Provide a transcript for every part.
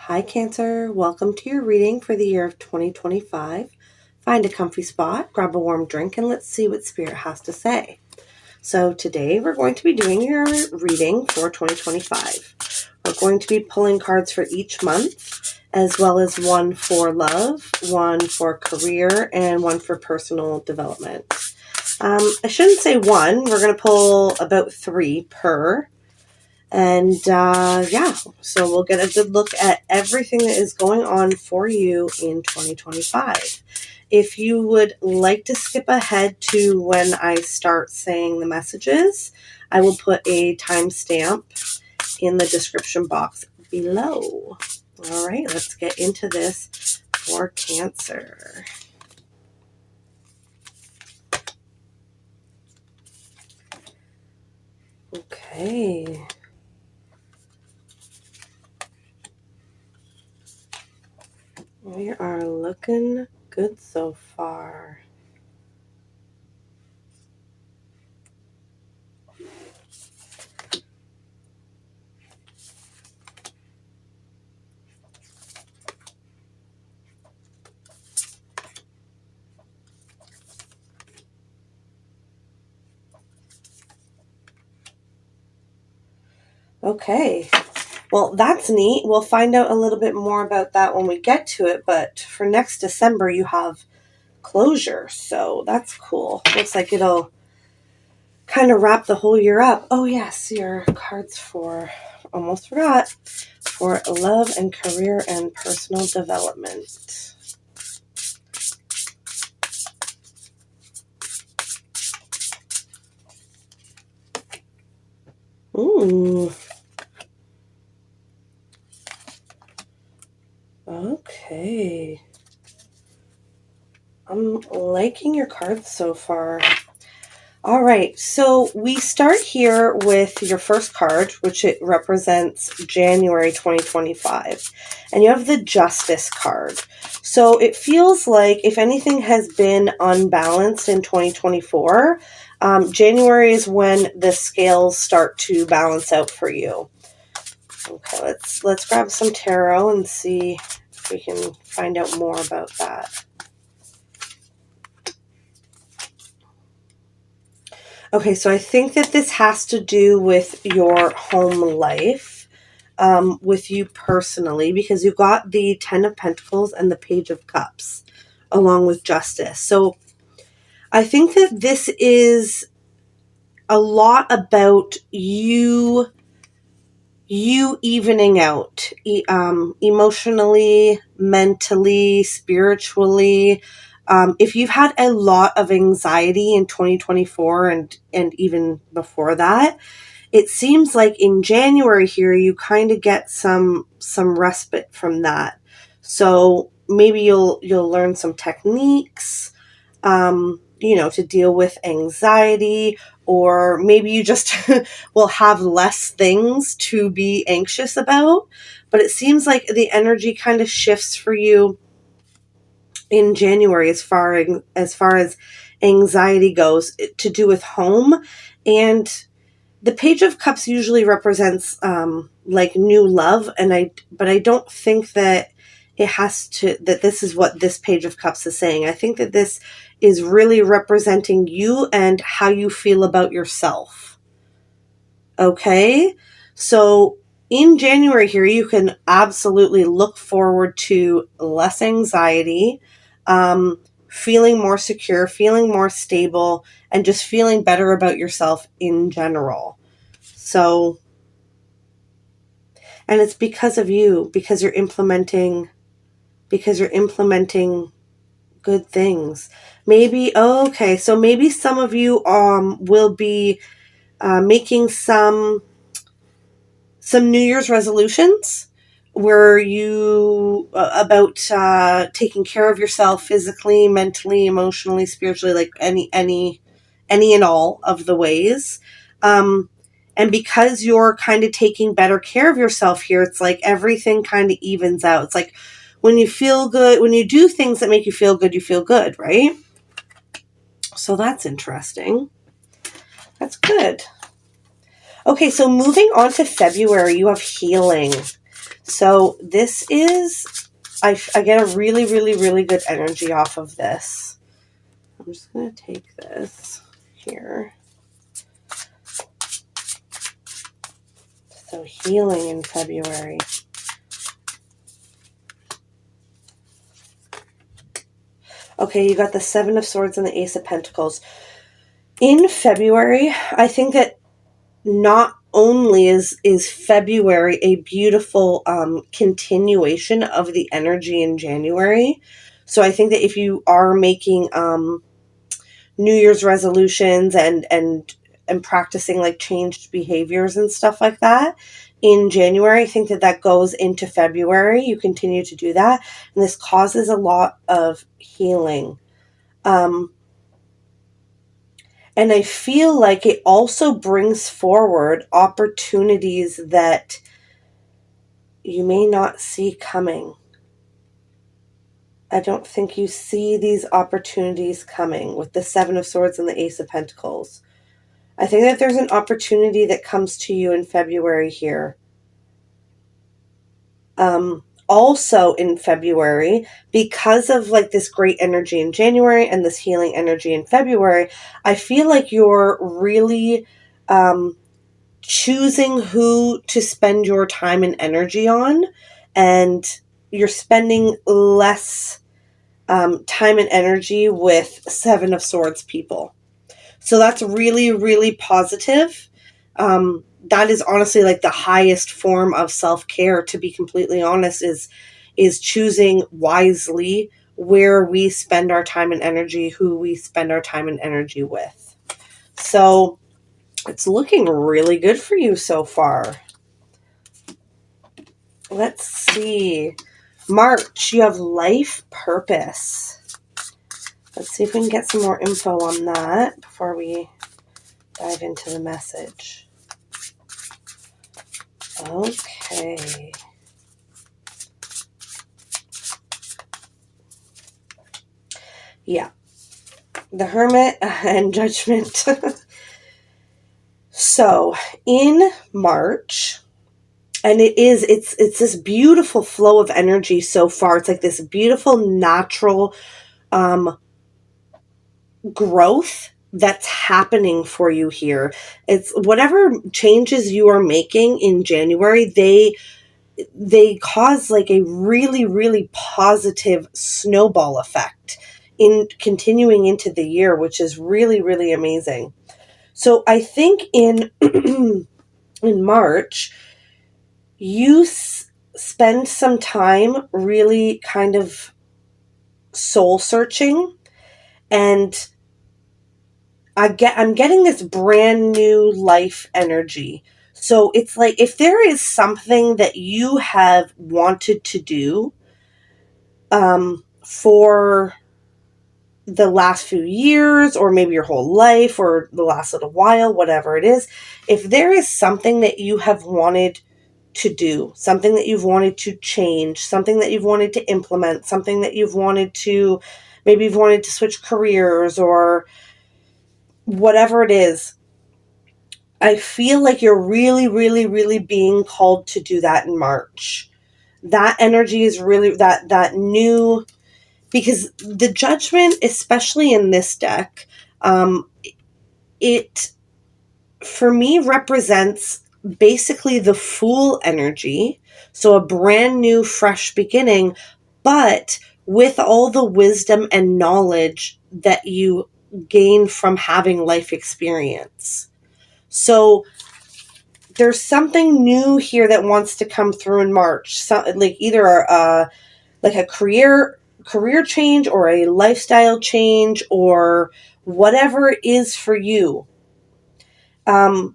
Hi Cancer, welcome to your reading for the year of 2025. Find a comfy spot, grab a warm drink, and let's see what Spirit has to say. So today we're going to be doing your reading for 2025. We're going to be pulling cards for each month, as well as one for love, one for career, and one for personal development. I shouldn't say one, we're going to pull about 3 per. And so we'll get a good look at everything that is going on for you in 2025. If you would like to skip ahead to when I start saying the messages, I will put a timestamp in the description box below. All right, let's get into this for Cancer. Okay. We are looking good so far. Okay. Well, that's neat. We'll find out a little bit more about that when we get to it. But for next December, you have closure. So that's cool. Looks like it'll kind of wrap the whole year up. Oh, yes. Your cards for, almost forgot, for love and career and personal development. Ooh. Okay. I'm liking your cards so far. All right, so we start here with your first card, which it represents January 2025. And you have the Justice card. So it feels like if anything has been unbalanced in 2024, January is when the scales start to balance out for you. Okay, let's grab some tarot and see if we can find out more about that. Okay, so I think that this has to do with your home life, with you personally, because you got the 10 of Pentacles and the Page of Cups, along with Justice. So I think that this is a lot about you evening out, emotionally, mentally, spiritually. If you've had a lot of anxiety in 2024 and even before that, it seems like in January here you kind of get some respite from that. So maybe you'll learn some techniques, to deal with anxiety, or maybe you just will have less things to be anxious about. But it seems like the energy kind of shifts for you in January as far as anxiety goes, to do with home. And the Page of Cups usually represents like new love, but I don't think that that this is what this Page of Cups is saying. I think that this is really representing you and how you feel about yourself. Okay? So in January here, you can absolutely look forward to less anxiety, feeling more secure, feeling more stable, and just feeling better about yourself in general. So, and it's because of you, because you're implementing good things. Maybe, so maybe some of you will be making some New Year's resolutions where you about taking care of yourself physically, mentally, emotionally, spiritually, like any and all of the ways. And because you're kind of taking better care of yourself here, it's like everything kind of evens out. It's like when you feel good, when you do things that make you feel good, right? So that's interesting. That's good. Okay, so moving on to February, you have healing. So this is, I get a really, really, really good energy off of this. I'm just going to take this here. So healing in February. Okay, you got the Seven of Swords and the Ace of Pentacles. In February, I think that not only is February a beautiful continuation of the energy in January. So I think that if you are making New Year's resolutions and practicing like changed behaviors and stuff like that in January, I think that goes into February. You continue to do that, and this causes a lot of healing. And I feel like it also brings forward opportunities that you may not see coming. I don't think you see these opportunities coming with the Seven of Swords and the Ace of Pentacles. I think that there's an opportunity that comes to you in February here. Also in February, because of like this great energy in January and this healing energy in February, I feel like you're really choosing who to spend your time and energy on, and you're spending less time and energy with Seven of Swords people. So that's really, really positive. That is honestly like the highest form of self-care, to be completely honest, is choosing wisely where we spend our time and energy, who we spend our time and energy with. So it's looking really good for you so far. Let's see. March, you have life purpose. Let's see if we can get some more info on that before we dive into the message. Okay. Yeah. The Hermit and Judgment. So, in March, and it's this beautiful flow of energy so far. It's like this beautiful natural growth that's happening for you here. It's whatever changes you are making in January, they cause like a really, really positive snowball effect in continuing into the year, which is really, really amazing. So I think in in March, you spend some time really kind of soul searching, and I'm getting this brand new life energy. So it's like if there is something that you have wanted to do for the last few years, or maybe your whole life, or the last little while, whatever it is, if there is something that you have wanted to do, something that you've wanted to change, something that you've wanted to implement, something that you've wanted to, maybe you've wanted to switch careers or whatever it is, I feel like you're really, really, really being called to do that in March. That energy is really that new, because the Judgment, especially in this deck, it for me represents basically the Fool energy. So a brand new, fresh beginning, but with all the wisdom and knowledge that you gain from having life experience. So there's something new here that wants to come through in March. So, like either like a career change or a lifestyle change or whatever it is for you.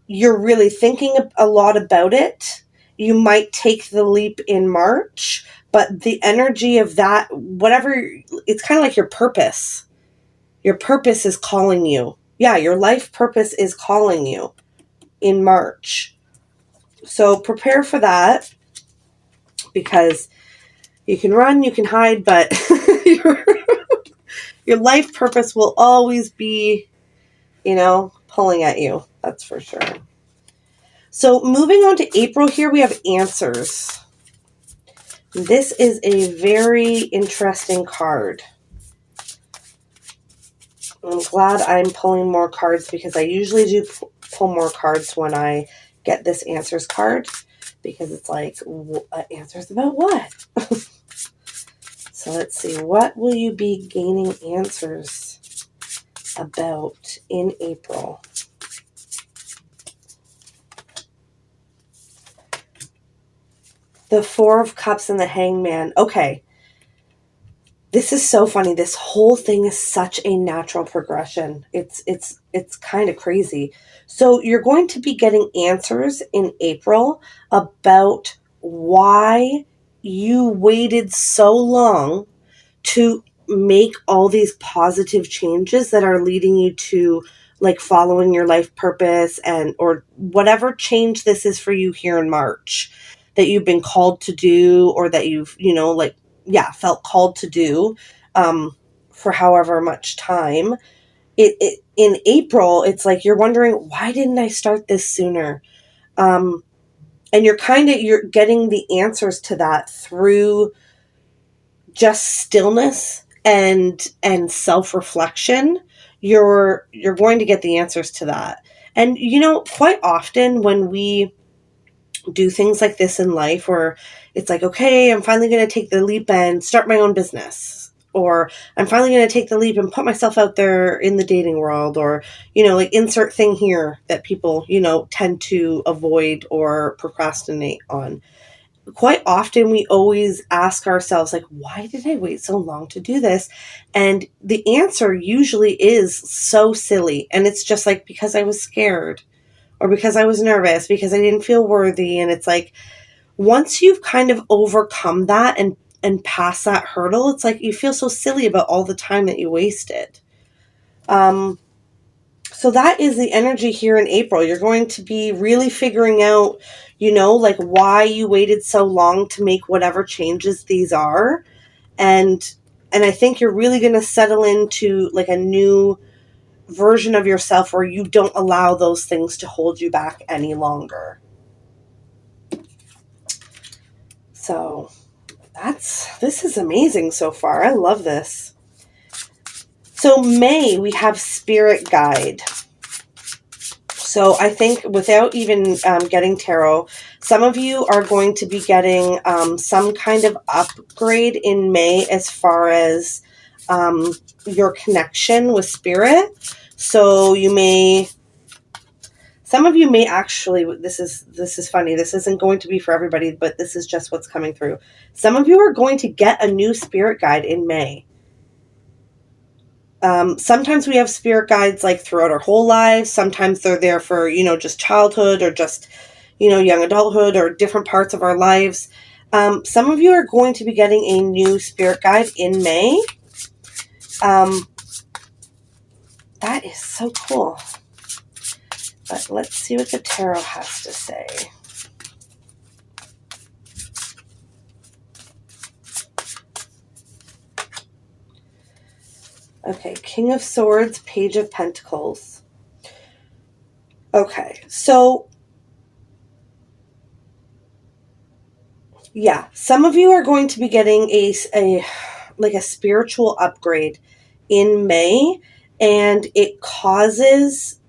You're really thinking a lot about it. You might take the leap in March, but the energy of that, whatever, it's kind of like your purpose. Your purpose is calling you. Yeah, your life purpose is calling you in March. So prepare for that, because you can run, you can hide, but your life purpose will always be, pulling at you. That's for sure. So moving on to April here, we have answers. This is a very interesting card. I'm glad I'm pulling more cards because I usually do pull more cards when I get this answers card, because it's like, answers about what? So let's see, what will you be gaining answers about in April? The Four of Cups and the Hangman. Okay. This is so funny. This whole thing is such a natural progression. It's kind of crazy. So you're going to be getting answers in April about why you waited so long to make all these positive changes that are leading you to, like, following your life purpose, and or whatever change this is for you here in March that you've been called to do, or that you've, like, yeah, felt called to do, for however much time. It in April, it's like you're wondering, why didn't I start this sooner? And you're getting the answers to that through just stillness and self-reflection. You're going to get the answers to that. And quite often when we do things like this in life, where it's like, okay, I'm finally going to take the leap and start my own business, or I'm finally going to take the leap and put myself out there in the dating world, or like, insert thing here that people tend to avoid or procrastinate on. Quite often we always ask ourselves, like, why did I wait so long to do this? And the answer usually is so silly, and it's just like, because I was scared, or because I was nervous, because I didn't feel worthy. And it's like, once you've kind of overcome that and pass that hurdle, it's like you feel so silly about all the time that you wasted. So that is the energy here in April. You're going to be really figuring out, like, why you waited so long to make whatever changes these are. And I think you're really going to settle into, like, a new version of yourself where you don't allow those things to hold you back any longer. So this is amazing so far. I love this. So May, we have Spirit Guide. So I think, without even getting tarot, some of you are going to be getting some kind of upgrade in May as far as your connection with spirit. So some of you may actually, this is funny, this isn't going to be for everybody, but this is just what's coming through. Some of you are going to get a new spirit guide in May. Sometimes we have spirit guides, like, throughout our whole lives. Sometimes they're there for, just childhood, or just, young adulthood, or different parts of our lives. Some of you are going to be getting a new spirit guide in May. That is so cool. But let's see what the tarot has to say. Okay, King of Swords, Page of Pentacles. Okay, so yeah, some of you are going to be getting a spiritual upgrade in May, and it causes,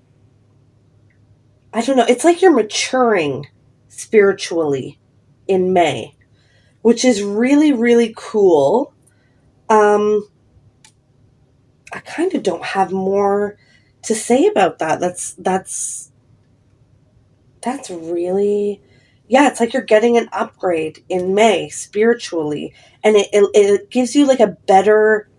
I don't know, it's like you're maturing spiritually in May, which is really, really cool. I kind of don't have more to say about that. That's really, yeah, it's like you're getting an upgrade in May spiritually, and it gives you, like, a better,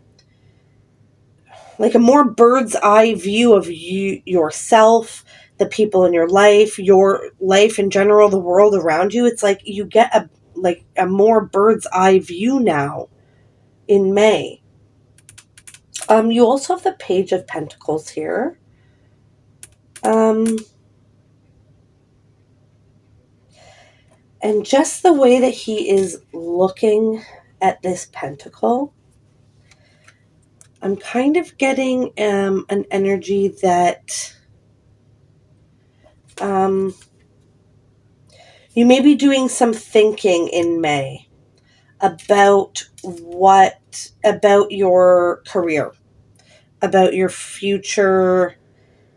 like, a more bird's eye view of you, yourself, the people in your life in general, the world around you. It's like you get a more bird's eye view now in May. You also have the Page of Pentacles here. And just the way that he is looking at this pentacle, I'm kind of getting an energy that you may be doing some thinking in May about about your career, about your future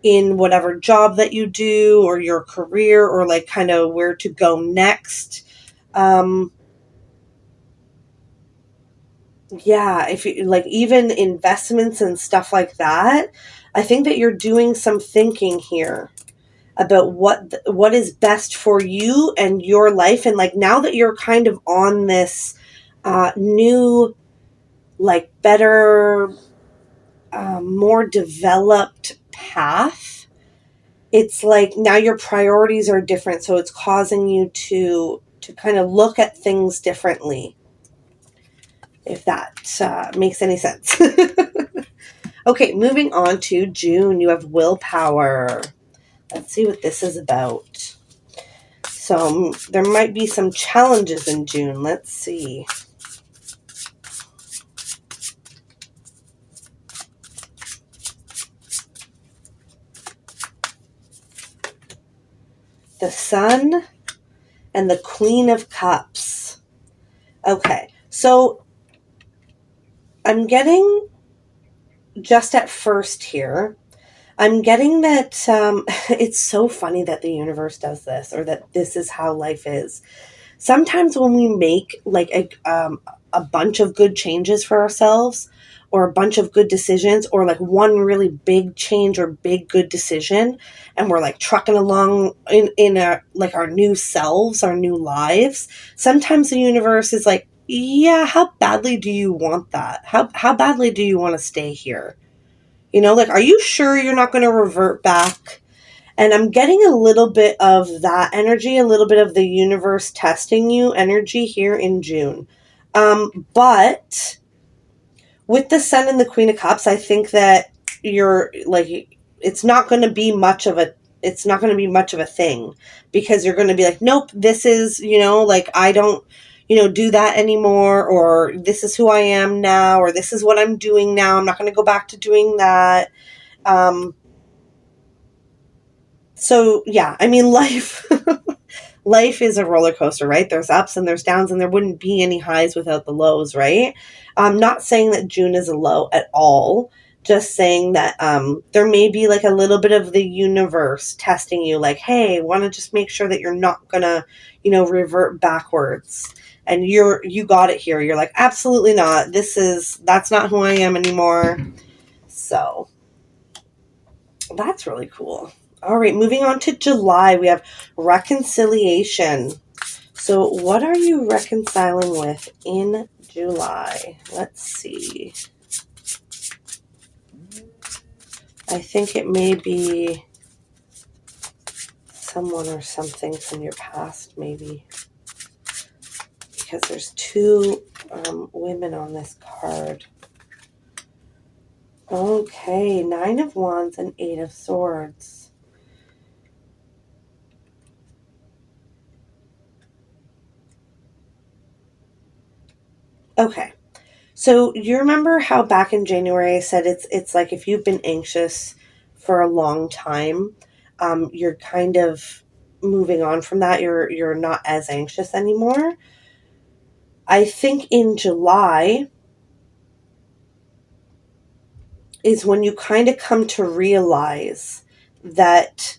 in whatever job that you do, or your career, or like kind of where to go next. Um, yeah, if you like even investments and stuff like that, I think that you're doing some thinking here about what is best for you and your life. And like now that you're kind of on this new, like better, more developed path, it's like now your priorities are different, so it's causing you to kind of look at things differently, if that makes any sense. Okay, moving on to June, you have willpower. Let's see what this is about. So there might be some challenges in June. Let's see. The Sun and the Queen of Cups. Okay, so I'm getting, just at first here, I'm getting that it's so funny that the universe does this, or that this is how life is. Sometimes when we make like a bunch of good changes for ourselves, or a bunch of good decisions, or like one really big change or big good decision, and we're like trucking along in our, like our new selves, our new lives, sometimes the universe is like, yeah, how badly do you want that? How badly do you want to stay here? You know, like, are you sure you're not going to revert back? And I'm getting a little bit of that energy, a little bit of the universe testing you energy here in June. But with the Sun and the Queen of Cups, I think that you're like, it's not going to be much of a, it's not going to be much of a thing, because you're going to be like, nope, this is, you know, like, I don't, you know, do that anymore, or this is who I am now, or this is what I'm doing now. I'm not going to go back to doing that. So yeah, I mean, life, life is a roller coaster, right? There's ups and there's downs, and there wouldn't be any highs without the lows, right? I'm not saying that June is a low at all. Just saying that there may be like a little bit of the universe testing you, like, hey, want to just make sure that you're not gonna, you know, revert backwards. And you got it here. You're like, absolutely not. That's not who I am anymore. So that's really cool. All right, moving on to July, we have reconciliation. So what are you reconciling with in July? Let's see. I think it may be someone or something from your past, maybe. Because there's two women on this card. Okay, 9 of Wands and 8 of Swords. Okay. So you remember how back in January I said it's like if you've been anxious for a long time, you're kind of moving on from that. You're not as anxious anymore. I think in July is when you kind of come to realize that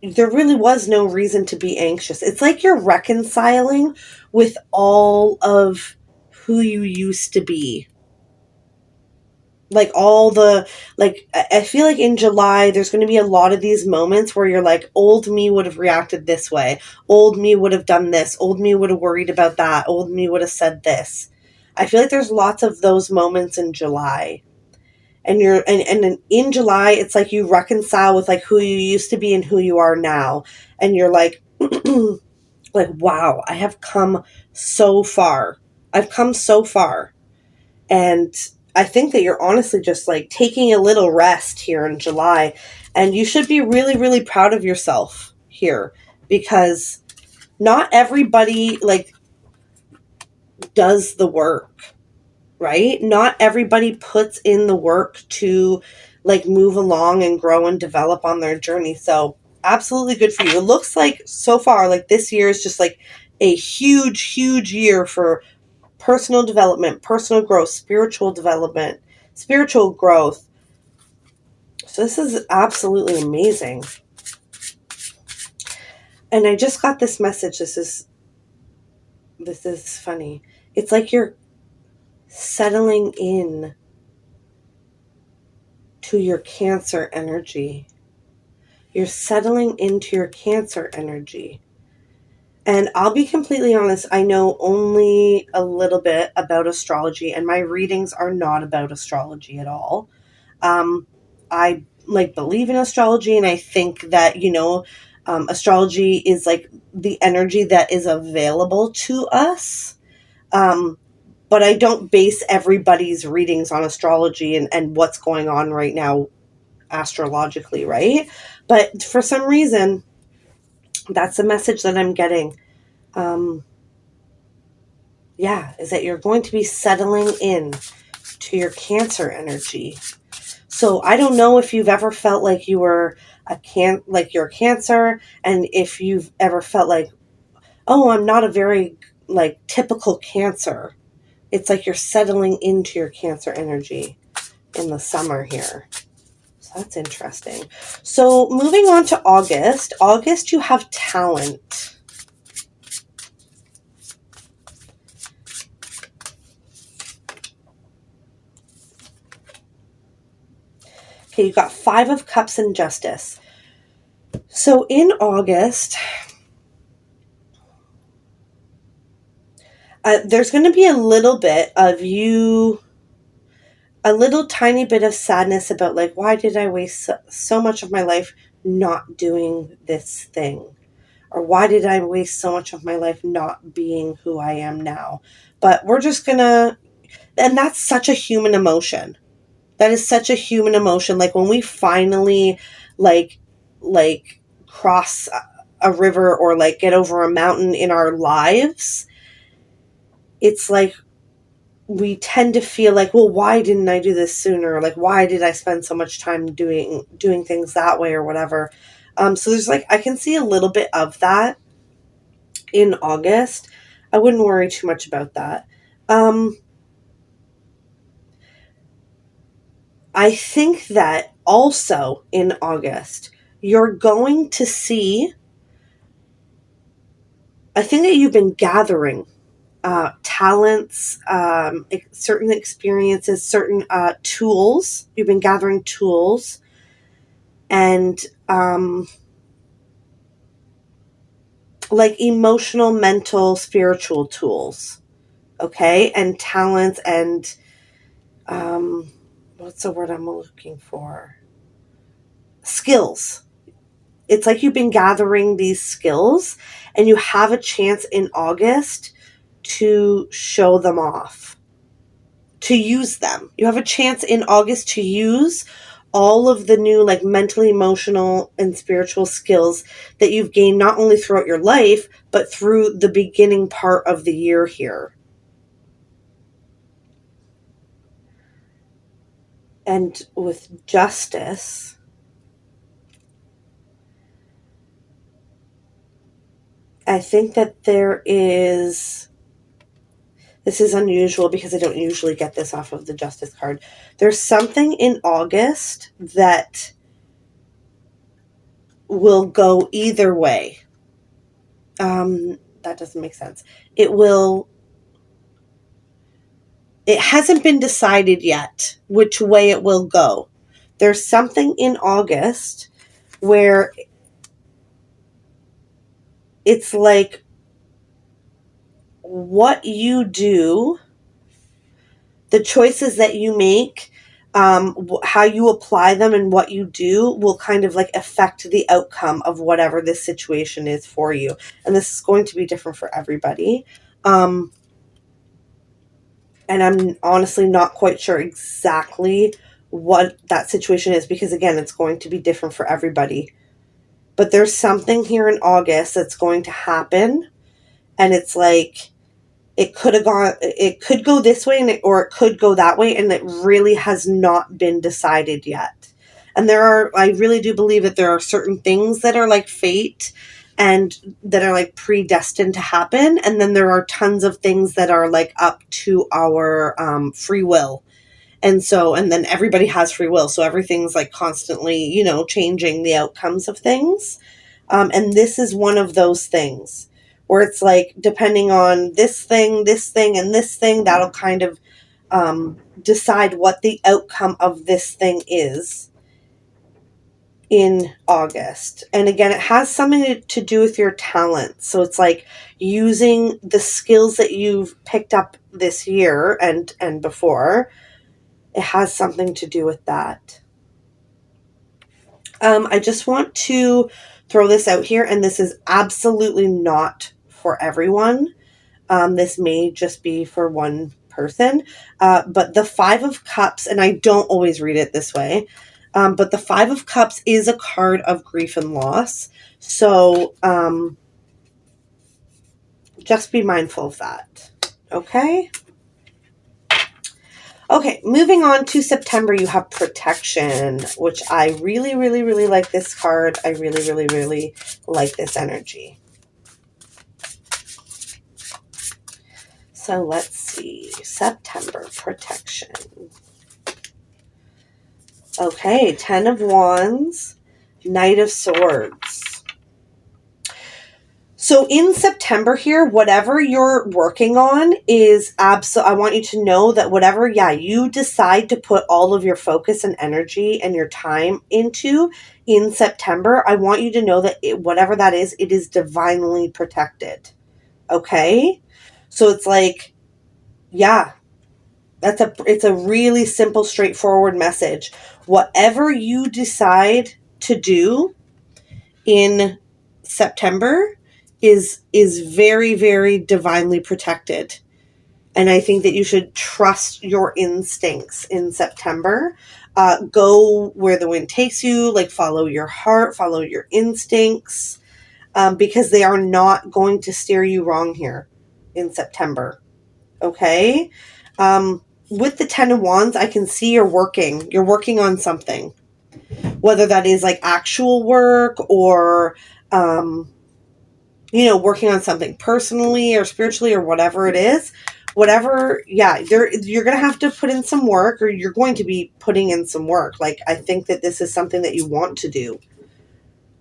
there really was no reason to be anxious. It's like you're reconciling with all of who you used to be. Like all the, like, I feel like in July there's going to be a lot of these moments where you're like, old me would have reacted this way, old me would have done this, old me would have worried about that, old me would have said this. I feel like there's lots of those moments in July. And and in July it's like you reconcile with like who you used to be and who you are now, and you're like like, wow, I have come so far. I've come so far. And I think that you're honestly just like taking a little rest here in July. And you should be really, really proud of yourself here, because not everybody like does the work, right? Not everybody puts in the work to like move along and grow and develop on their journey. So absolutely good for you. It looks like so far like this year is just like a huge, huge year for personal development, personal growth, spiritual development, spiritual growth. So this is absolutely amazing. And I just got this message. This is funny. It's like you're settling in to your Cancer energy. You're settling into your Cancer energy. And I'll be completely honest, I know only a little bit about astrology, and my readings are not about astrology at all. I believe in astrology, and I think that, astrology is like the energy that is available to us. But I don't base everybody's readings on astrology and what's going on right now astrologically, right? But for some reason, that's the message that I'm getting. Is that you're going to be settling in to your Cancer energy. So I don't know if you've ever felt like you were you're a Cancer, and if you've ever felt like, oh, I'm not a very typical Cancer. It's like you're settling into your Cancer energy in the summer here. So that's interesting. So moving on to August. August, you have talent. Okay, you got 5 of Cups and Justice. So in August, there's going to be a little bit of you, a little tiny bit of sadness about why did I waste so much of my life not doing this thing? Or why did I waste so much of my life not being who I am now? But we're just going to, and that's such a human emotion. That is such a human emotion. Like when we finally like cross a river or get over a mountain in our lives, it's like we tend to feel like, well, why didn't I do this sooner? Why did I spend so much time doing things that way or whatever? So there's I can see a little bit of that in August. I wouldn't worry too much about that. I think that also in August, you're going to see, I think that you've been gathering talents, certain experiences, certain tools. You've been gathering tools and emotional, mental, spiritual tools. Okay. And talents and what's the word I'm looking for? Skills. It's like you've been gathering these skills and you have a chance in August to show them off, to use them. You have a chance in August to use all of the new mentally, emotional, and spiritual skills that you've gained not only throughout your life, but through the beginning part of the year here. And with Justice, I think that there is, this is unusual because I don't usually get this off of the Justice card. There's something in August that will go either way. That doesn't make sense. It hasn't been decided yet which way it will go. There's something in August where it's like what you do, the choices that you make, how you apply them and what you do will kind of affect the outcome of whatever this situation is for you. And this is going to be different for everybody. And I'm honestly not quite sure exactly what that situation is because, again, it's going to be different for everybody. But there's something here in August that's going to happen. And it's it could go this way or it could go that way. And it really has not been decided yet. And I really do believe that there are certain things that are like fate and that are like predestined to happen. And then there are tons of things that are like up to our free will. And then everybody has free will. So everything's like constantly, changing the outcomes of things. And this is one of those things where it's like, depending on this thing, and this thing, that'll kind of decide what the outcome of this thing is in August. And again, it has something to do with your talent. So it's like using the skills that you've picked up this year and before. It has something to do with that. I just want to throw this out here, and this is absolutely not for everyone. This may just be for one person. But the Five of Cups, and I don't always read it this way, but the Five of Cups is a card of grief and loss. So just be mindful of that. Okay? Okay, moving on to September, you have Protection, which I really, really, really like this card. I really, really, really like this energy. So let's see. September, Protection. Okay, 10 of Wands, Knight of Swords. So in September here, whatever you're working on is I want you to know that whatever, you decide to put all of your focus and energy and your time into in September, I want you to know that whatever that is, it is divinely protected. Okay? So it's like, it's a really simple, straightforward message. Whatever you decide to do in September is very, very divinely protected. And I think that you should trust your instincts in September. Go where the wind takes you, like follow your heart, follow your instincts, because they are not going to steer you wrong here in September. Okay? With the 10 of Wands, I can see you're working on something. Whether that is like actual work or, working on something personally or spiritually or whatever it is. You're going to have to put in some work, or you're going to be putting in some work. Like, I think that this is something that you want to do.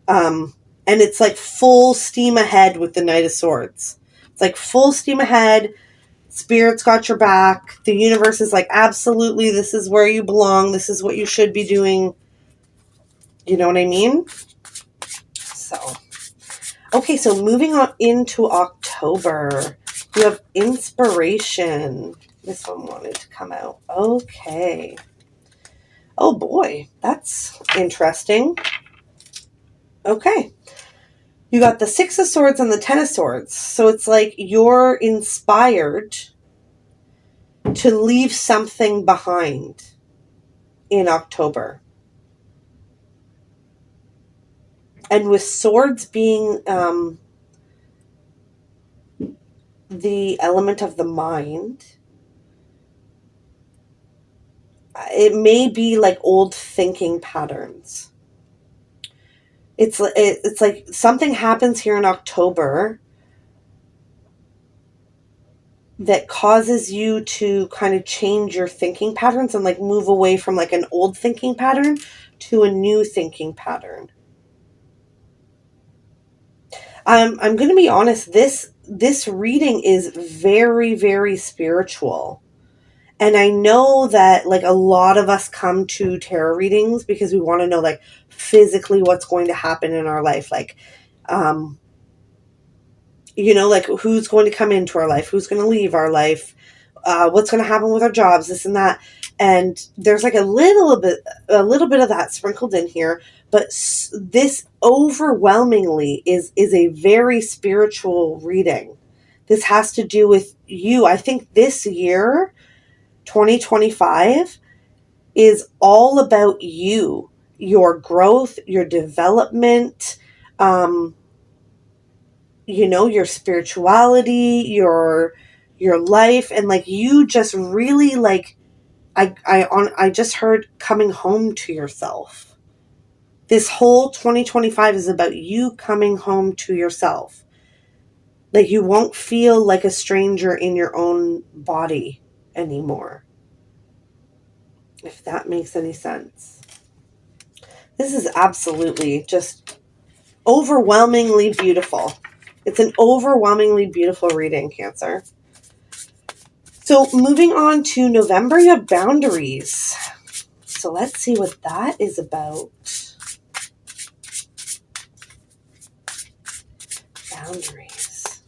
And it's like full steam ahead with the Knight of Swords. It's like full steam ahead. Spirit's got your back. The universe is like, absolutely, this is where you belong. This is what you should be doing. You know what I mean? So, okay, so moving on into October, you have Inspiration. This one wanted to come out. Okay. Oh boy, that's interesting. Okay. You got the Six of Swords and the Ten of Swords. So it's like you're inspired to leave something behind in October. And with swords being the element of the mind, it may be like old thinking patterns. It's like something happens here in October that causes you to kind of change your thinking patterns and like move away from like an old thinking pattern to a new thinking pattern. I'm going to be honest, this reading is very, very spiritual. And I know that like a lot of us come to tarot readings because we want to know like physically what's going to happen in our life. Like, like who's going to come into our life, who's going to leave our life, what's going to happen with our jobs, this and that. And there's like a little bit of that sprinkled in here, but this overwhelmingly is a very spiritual reading. This has to do with you. I think this year, 2025, is all about you, your growth, your development, your spirituality, your life, and like you just really like I just heard coming home to yourself. This whole 2025 is about you coming home to yourself. Like, you won't feel like a stranger in your own body anymore. If that makes any sense. This is absolutely just overwhelmingly beautiful. It's an overwhelmingly beautiful reading, Cancer. So moving on to November, you have boundaries. So let's see what that is about. Boundaries.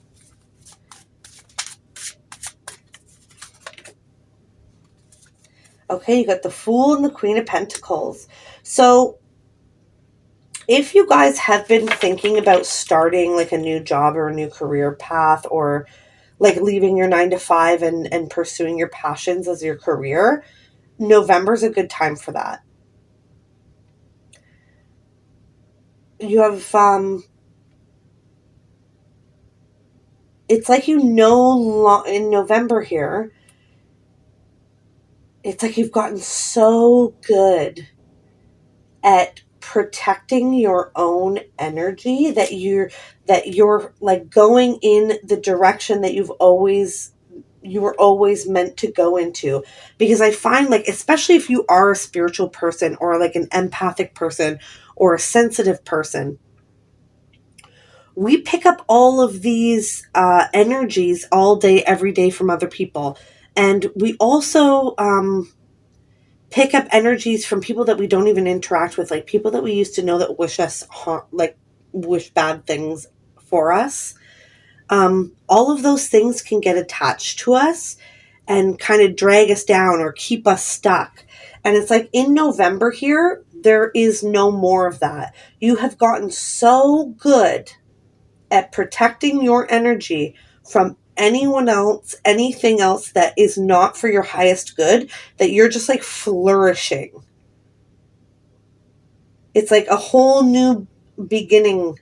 Okay, you got the Fool and the Queen of Pentacles. So if you guys have been thinking about starting like a new job or a new career path, or like leaving your 9 to 5 and pursuing your passions as your career, November's a good time for that. You have, it's like in November here, it's like you've gotten so good at protecting your own energy that you're like going in the direction that you were always meant to go into. Because I find, like, especially if you are a spiritual person or like an empathic person or a sensitive person, we pick up all of these energies all day, every day from other people. And we also pick up energies from people that we don't even interact with, like people that we used to know that wish bad things for us. All of those things can get attached to us and kind of drag us down or keep us stuck. And it's like in November here, there is no more of that. You have gotten so good at protecting your energy from anyone else, anything else that is not for your highest good, that you're just like flourishing. It's like a whole new beginning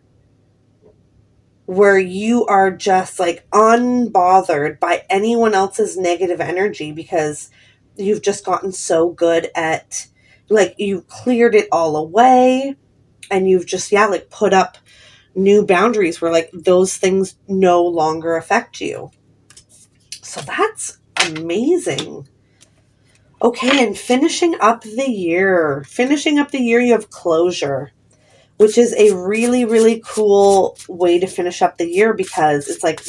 where you are just like unbothered by anyone else's negative energy, because you've just gotten so good at, like, you've cleared it all away, and you've just, like put up new boundaries where like those things no longer affect you. So that's amazing. Okay, and finishing up the year. You have closure, which is a really, really cool way to finish up the year, because it's like,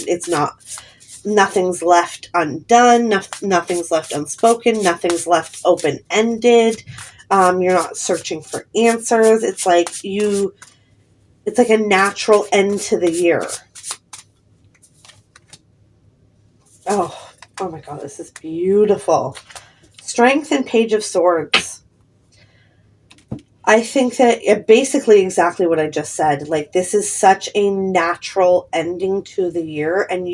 nothing's left undone, nothing's left unspoken, nothing's left open-ended. You're not searching for answers. It's like a natural end to the year. Oh my God, this is beautiful. Strength and Page of Swords. I think that basically exactly what I just said. Like, this is such a natural ending to the year, and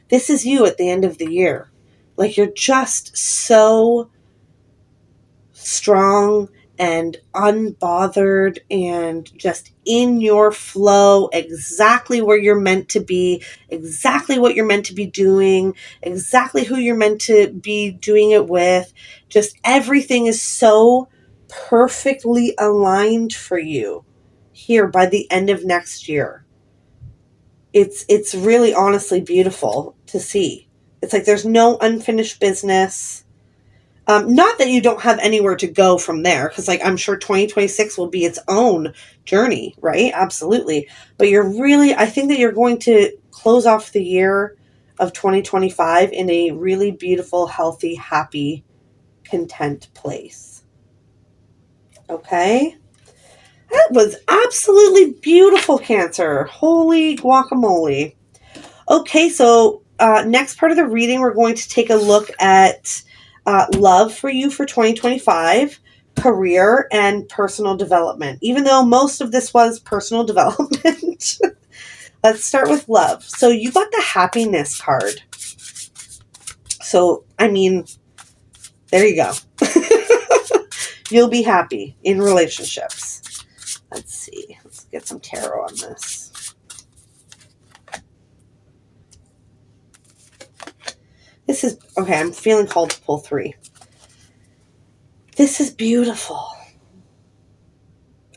this is you at the end of the year. Like, you're just so strong and unbothered and just in your flow, exactly where you're meant to be, exactly what you're meant to be doing, exactly who you're meant to be doing it with. Just everything is so perfectly aligned for you here by the end of next year. It's really honestly beautiful to see. It's like there's no unfinished business. Not that you don't have anywhere to go from there, because like I'm sure 2026 will be its own journey, right? Absolutely. But I think that you're going to close off the year of 2025 in a really beautiful, healthy, happy, content place. Okay? That was absolutely beautiful, Cancer. Holy guacamole. Okay, so next part of the reading, we're going to take a look at love for you for 2025, career, and personal development. Even though most of this was personal development, let's start with love. So you got the happiness card. So, I mean, there you go. You'll be happy in relationships. Let's see. Let's get some tarot on this. This is, okay, I'm feeling called to pull 3. This is beautiful.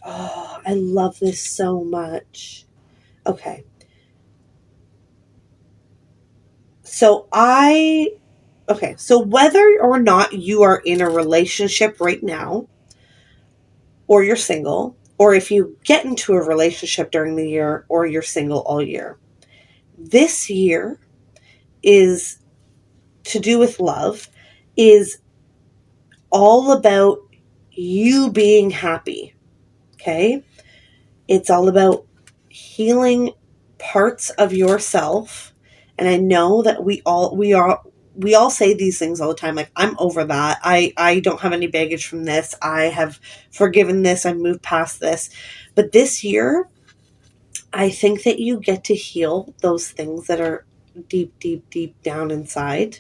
Oh, I love this so much. Okay. So whether or not you are in a relationship right now, or you're single, or if you get into a relationship during the year, or you're single all year, this year is to do with love, is all about you being happy. Okay? It's all about healing parts of yourself. And I know that we all say these things all the time. Like, I'm over that. I don't have any baggage from this. I have forgiven this. I've moved past this. But this year, I think that you get to heal those things that are deep, deep, deep down inside.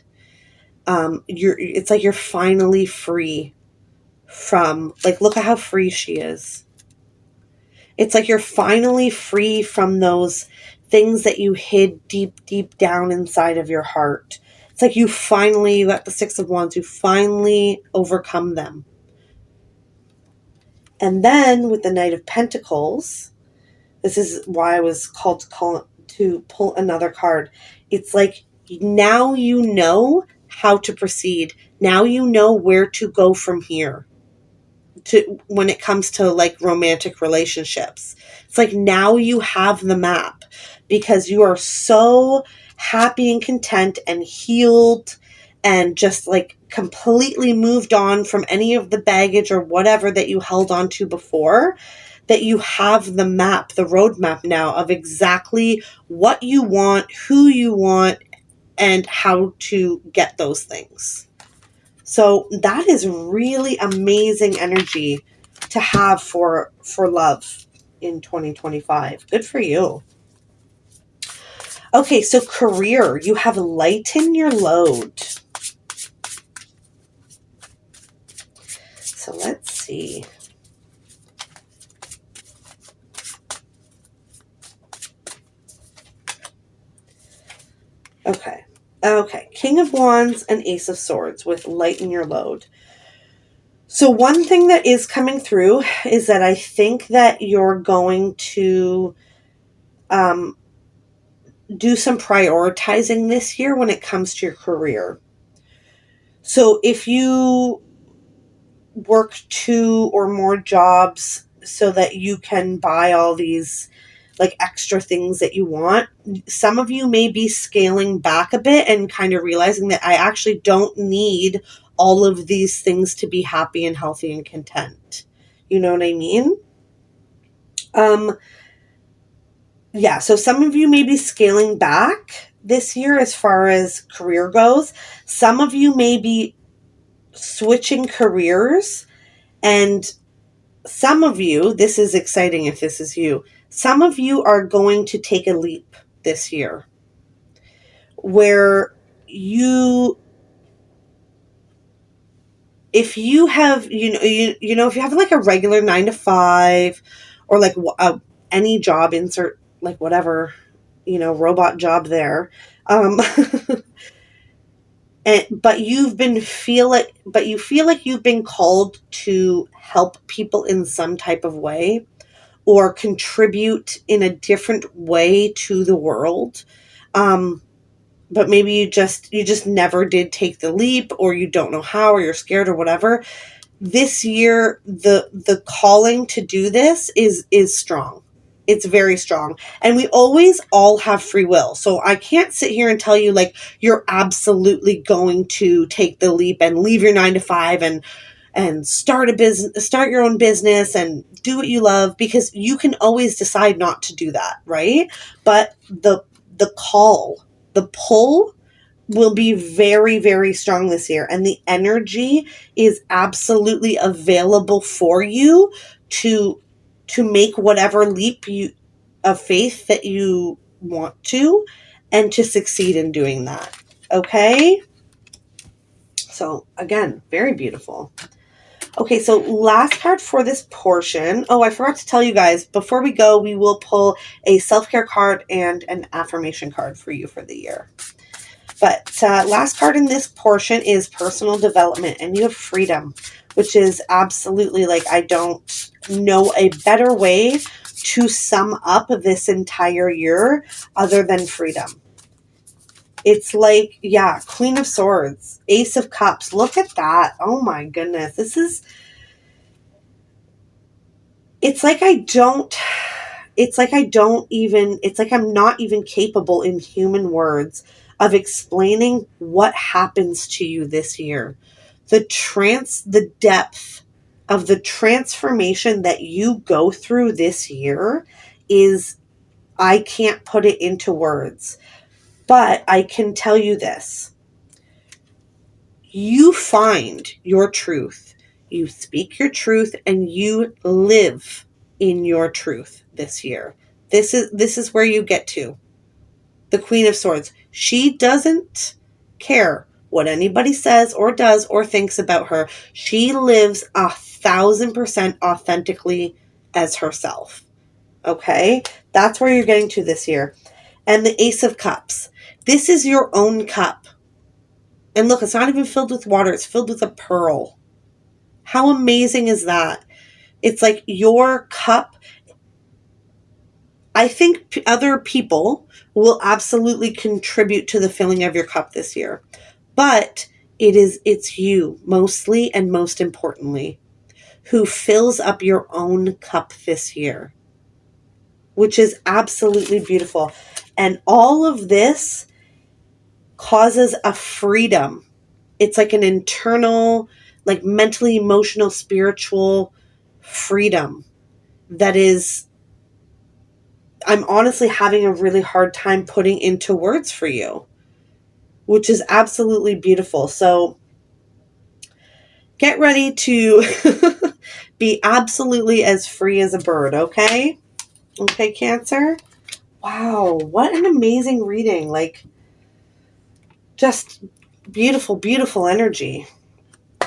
It's like you're finally free from, like, look at how free she is. It's like you're finally free from those things that you hid deep, deep down inside of your heart. It's like you got the Six of Wands, you finally overcome them. And then with the Knight of Pentacles, this is why I was called to pull another card. It's like, now you know how to proceed. Now you know where to go from here. When it comes to like romantic relationships. It's like, now you have the map because you are so happy and content and healed and just like completely moved on from any of the baggage or whatever that you held on to before, that you have the map, the roadmap now of exactly what you want, who you want, and how to get those things. So that is really amazing energy to have for love in 2025. Good for you. Okay, so career. You have lighten your load. So let's see. Okay. King of Wands and Ace of Swords with lighten your load. So one thing that is coming through is that I think that you're going to do some prioritizing this year when it comes to your career. So if you work 2 or more jobs so that you can buy all these like extra things that you want, some of you may be scaling back a bit and kind of realizing that I actually don't need all of these things to be happy and healthy and content. You know what I mean? Yeah, so some of you may be scaling back this year as far as career goes. Some of you may be switching careers, and some of you, this is exciting if this is you, some of you are going to take a leap this year where if you have, if you have like a regular 9 to 5 or like any job, insert like whatever, robot job there. But you feel like you've been called to help people in some type of way or contribute in a different way to the world. But maybe you just never did take the leap, or you don't know how, or you're scared or whatever. This year, the calling to do this is strong. It's very strong. And we always all have free will. So I can't sit here and tell you like you're absolutely going to take the leap and leave your 9 to 5 and start your own business and do what you love, because you can always decide not to do that, right? But the call, the pull will be very, very strong this year. And the energy is absolutely available for you to make whatever leap of faith that you want to, and to succeed in doing that. Okay? So again, very beautiful. Okay, so last card for this portion. Oh, I forgot to tell you guys, before we go, we will pull a self-care card and an affirmation card for you for the year. But last card in this portion is personal development, and you have freedom, which is absolutely like, I don't know a better way to sum up this entire year other than freedom. It's like, yeah, Queen of Swords, Ace of Cups. Look at that. Oh my goodness. It's like I'm not even capable in human words of explaining what happens to you this year. The depth of the transformation that you go through this year is, I can't put it into words, but I can tell you this. You find your truth. You speak your truth and you live in your truth this year. This is where you get to. The Queen of Swords. She doesn't care what anybody says or does or thinks about her. She lives 1,000% authentically as herself. Okay? That's where you're getting to this year. And the Ace of Cups. This is your own cup. And look, it's not even filled with water. It's filled with a pearl. How amazing is that? It's like your cup. I think other people will absolutely contribute to the filling of your cup this year. But it's you mostly and most importantly who fills up your own cup this year, which is absolutely beautiful. And all of this causes a freedom. It's like an internal, like mentally, emotional, spiritual freedom that is, I'm honestly having a really hard time putting into words for you, which is absolutely beautiful. So get ready to be absolutely as free as a bird, okay? Okay, Cancer? Wow, what an amazing reading. Like, just beautiful, beautiful energy.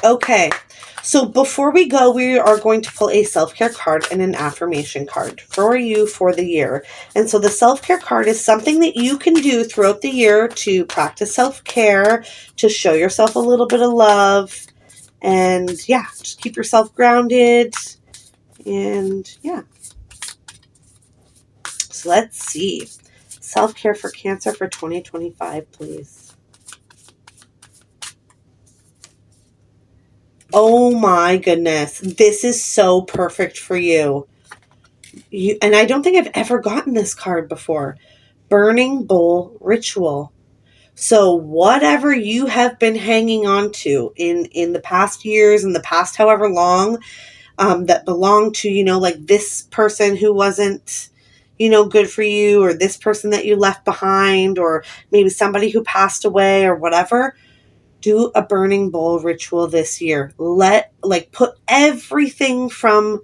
Okay, so before we go, we are going to pull a self-care card and an affirmation card for you for the year. And so the self-care card is something that you can do throughout the year to practice self-care, to show yourself a little bit of love, and yeah, just keep yourself grounded. And yeah. So let's see. Self-care for Cancer for 2025, please. Oh my goodness. This is so perfect for you. And I don't think I've ever gotten this card before. Burning Bowl Ritual. So whatever you have been hanging on to in the past years, in the past however long, that belonged to, like this person who wasn't, good for you, or this person that you left behind, or maybe somebody who passed away or whatever, do a burning bowl ritual this year. Put everything from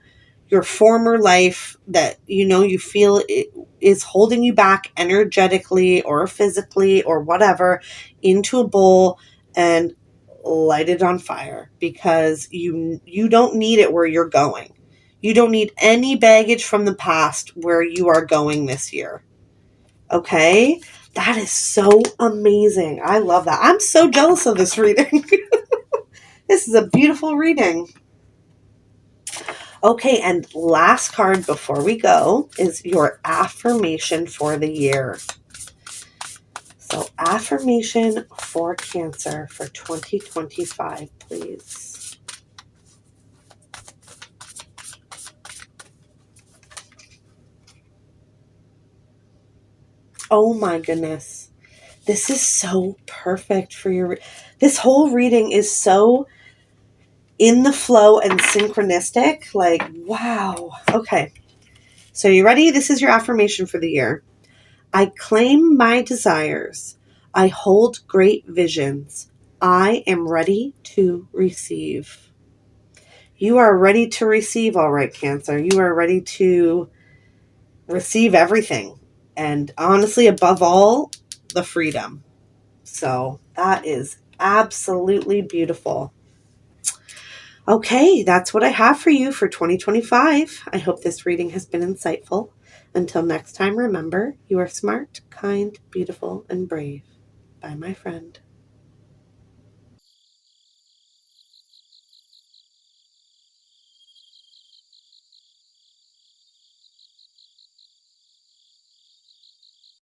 your former life that you feel it is holding you back energetically or physically or whatever into a bowl and light it on fire, because you don't need it where you're going. You don't need any baggage from the past where you are going this year. Okay? That is so amazing. I love that. I'm so jealous of this reading. This is a beautiful reading. Okay, and last card before we go is your affirmation for the year. So, affirmation for Cancer for 2025, please. Oh my goodness. This is so perfect for your... This whole reading is so in the flow and synchronistic. Like, wow. Okay. So you ready? This is your affirmation for the year. I claim my desires. I hold great visions. I am ready to receive. You are ready to receive, all right, Cancer. You are ready to receive everything. And honestly, above all, the freedom. So that is absolutely beautiful. Okay, that's what I have for you for 2025. I hope this reading has been insightful. Until next time, remember, you are smart, kind, beautiful, and brave. by my friend.